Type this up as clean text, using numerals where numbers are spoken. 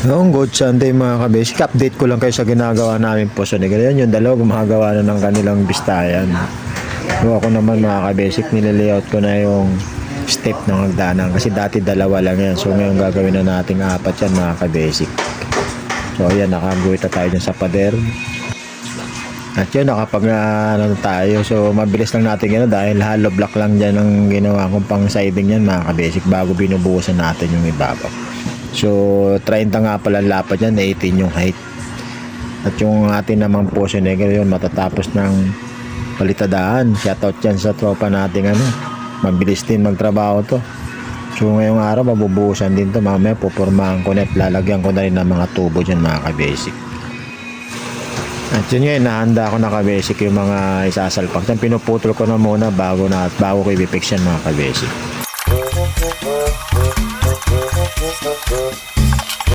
Noong good Sunday mga kabasic, update ko lang kayo sa ginagawa namin po. So, ganyan yung dalawa gumagawa na ng kanilang bistayan. So, ako naman mga kabasic, nililayout ko na yung step ng hagdanan. Kasi dati dalawa lang yan. So, ngayon gagawin na nating apat yan mga kabasic. So, ayan, nakaguhit na tayo dyan sa pader. At yun, nakapag ano tayo. So, mabilis lang natin yun dahil hollow block lang dyan ang ginawa kong pang siding yan mga kabasic bago binubuhusan natin yung ibabaw. So, 30 nga pala lapad yan, 18 yung height. At yung atin namang poso negro yun, matatapos ng palitadaan. Shoutout yan sa tropa nating ano. Mabilis din magtrabaho to. So, ngayong araw, mabubuhusan din to. Mamaya, pupurmahan ko na at lalagyan ko na rin ng mga tubo dyan mga kabasic. At yun nga, nahanda ko na kabasic yung mga isasalpak. Yan, pinuputol ko na muna bago ko i-fix yan mga kabasic.